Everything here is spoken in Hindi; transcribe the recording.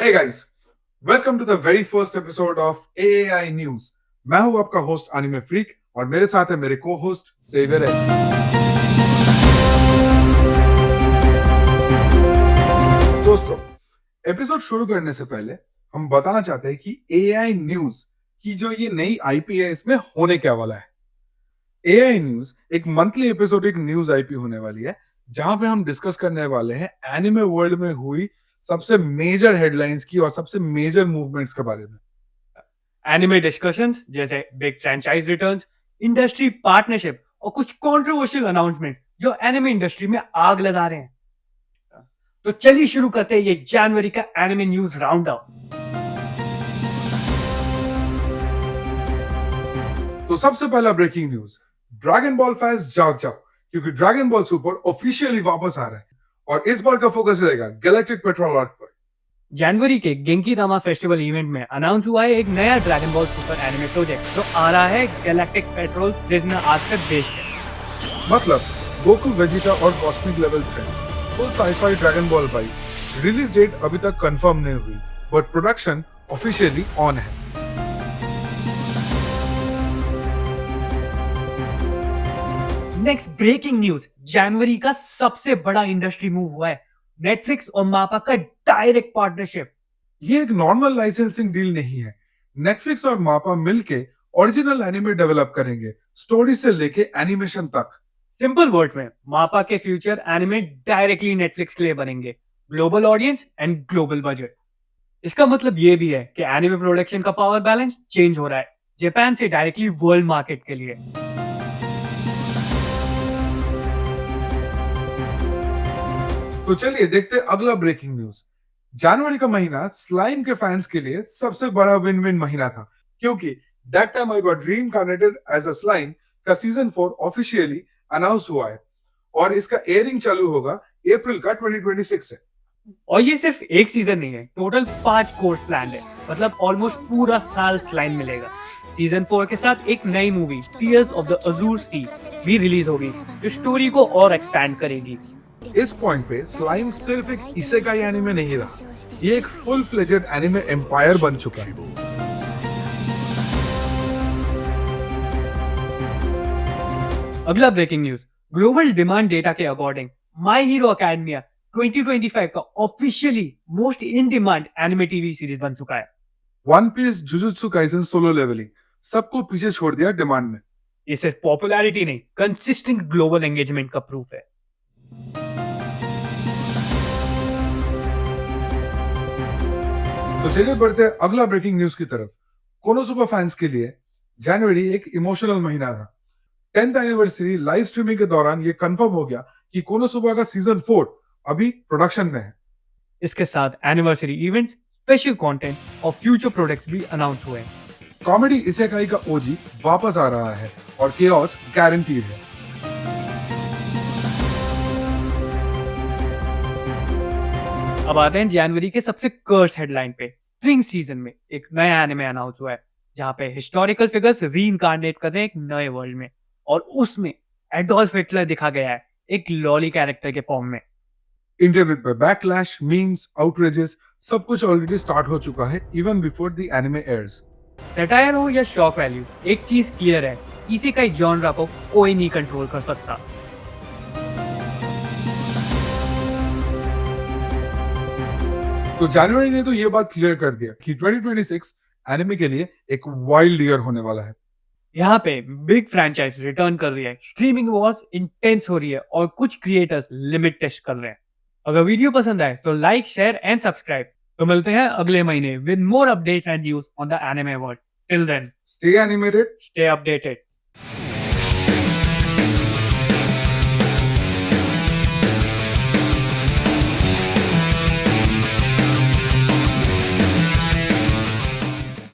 Hey guys, welcome to the very first episode of AAI News. मैं हूं आपका होस्ट एनिमे फ्रीक और मेरे साथ है मेरे को होस्ट सेवियर एक्स। दोस्तों, एपिसोड शुरू करने से पहले हम बताना चाहते हैं कि AAI न्यूज की जो ये नई आईपी है इसमें होने क्या वाला है। AAI न्यूज एक मंथली एपिसोडिक न्यूज आईपी होने वाली है जहां पे हम डिस्कस करने वाले हैं एनिमे वर्ल्ड में हुई सबसे मेजर हेडलाइंस की और सबसे मेजर मूवमेंट्स के बारे में। एनिमे डिस्कशंस जैसे big franchise returns, industry partnership और कुछ कंट्रोवर्शियल अनाउंसमेंट जो एनिमे इंडस्ट्री में आग लगा रहे हैं। तो चलिए शुरू करते हैं ये जनवरी का एनिमे न्यूज राउंड अप। तो सबसे पहला breaking news, Dragon Ball fans जाग जाओ क्योंकि ड्रैगन बॉल सुपर ऑफिशियली वापस आ रहा है और इस बार का फोकस रहेगा गैलेक्टिक पेट्रोल आर्क पर। जनवरी के गेंकीदामा फेस्टिवल इवेंट में अनाउंस हुआ है एक नया Dragon Ball Super anime project जो आ रहा है गैलेक्टिक पेट्रोल प्रिजनर आर्क पे बेस्ड है। मतलब गोकू, वेजिटा और cosmic level threads, full sci fi Dragon Ball बाई। रिलीज डेट अभी तक कंफर्म नहीं हुई बट प्रोडक्शन ऑफिशियली ऑन है। नेक्स्ट ब्रेकिंग न्यूज, जनवरी का सबसे बड़ा इंडस्ट्री मूव हुआ है नेटफ्लिक्स और मापा का डायरेक्ट पार्टनरशिप। ये एक नॉर्मल लाइसेंसिंग डील नहीं है। नेटफ्लिक्स और मापा मिलके ओरिजिनल एनिमे डेवलप करेंगे, स्टोरी से लेके एनिमेशन तक। सिंपल वर्ड में मापा के फ्यूचर एनिमे डायरेक्टली नेटफ्लिक्स के लिए बनेंगे, global audience and global budget. इसका मतलब ये भी है कि एनिमे प्रोडक्शन का पावर बैलेंस चेंज हो रहा है जापान से डायरेक्टली वर्ल्ड मार्केट के लिए। तो चलिए देखते हैं अगला ब्रेकिंग न्यूज। जनवरी का महीना स्लाइम के फैंस के लिए सबसे बड़ा विन विन महीना था क्योंकि that time I got reincarnated as a slime का सीजन 4 ऑफिशियली अनाउंस हुआ है और इसका एयरिंग चालू होगा अप्रैल का 2026 से। और ये सिर्फ एक सीजन नहीं है, टोटल 5 कोर्स प्लान है, मतलब ऑलमोस्ट पूरा साल स्लाइम मिलेगा। सीजन 4 के साथ एक नई movie tears of the azure sea भी रिलीज होगी जो स्टोरी को और एक्सपैंड करेगी। इस पॉइंट पे स्लाइम सिर्फ एक इसेकाई एनिमे नहीं रहा, ये एक फुल फ्लेजेड एनिमे एम्पायर बन चुका है। अगला breaking news, global demand data के अकॉर्डिंग माय हीरो अकेडमिया 2025 का officially most in demand anime TV series बन चुका है। One Piece, Jujutsu Kaisen, Solo Leveling सबको पीछे छोड़ दिया डिमांड में। ये सिर्फ पॉपुलैरिटी नहीं, कंसिस्टेंट ग्लोबल एंगेजमेंट का प्रूफ है। तो चलिए बढ़ते हैं अगला ब्रेकिंग न्यूज की तरफ। कोनोसुबा फैंस के लिए जनवरी एक इमोशनल महीना था। 10th एनिवर्सरी लाइव स्ट्रीमिंग के दौरान ये कंफर्म हो गया कि कोनोसुबा का सीजन 4 अभी प्रोडक्शन में है। इसके साथ एनिवर्सरी इवेंट, स्पेशल कंटेंट और फ्यूचर प्रोडक्ट्स भी अनाउंस हुए हैं। कॉमेडी इसेकाई का ओजी वापस आ रहा है और केओस गारंटीड है। अब आते हैं जनवरी के सबसे कर्स हेडलाइन पे। स्प्रिंग सीजन में एक नया एनिमे अनाउंस हुआ है जहां पे हिस्टोरिकल फिगर्स रीइंकार्नेट कर रहे हैं एक नए वर्ल्ड में और उसमें एडोल्फ हिटलर दिखा गया है एक लॉली कैरेक्टर के फॉर्म में। इंटरनेट पे बैकलैश, मीम्स, आउटरेजेस सब कुछ ऑलरेडी स्टार्ट हो चुका है even before the anime airs. Satire हो या शॉक वैल्यू, एक चीज क्लियर है, इसेकाई जॉनरा को कोई नहीं कंट्रोल कर सकता। तो जनवरी ने तो ये बात क्लियर कर दिया कि 2026 एनिमे के लिए एक वाइल्ड ईयर होने वाला है। यहाँ पे बिग फ्रेंचाइज रिटर्न कर रही है, स्ट्रीमिंग वॉर्स इंटेंस हो रही है और कुछ क्रिएटर्स लिमिट टेस्ट कर रहे हैं। अगर वीडियो पसंद आए तो लाइक, शेयर एंड सब्सक्राइब। तो मिलते हैं अगले महीने with more updates and news on the anime world. Till then stay animated, stay updated.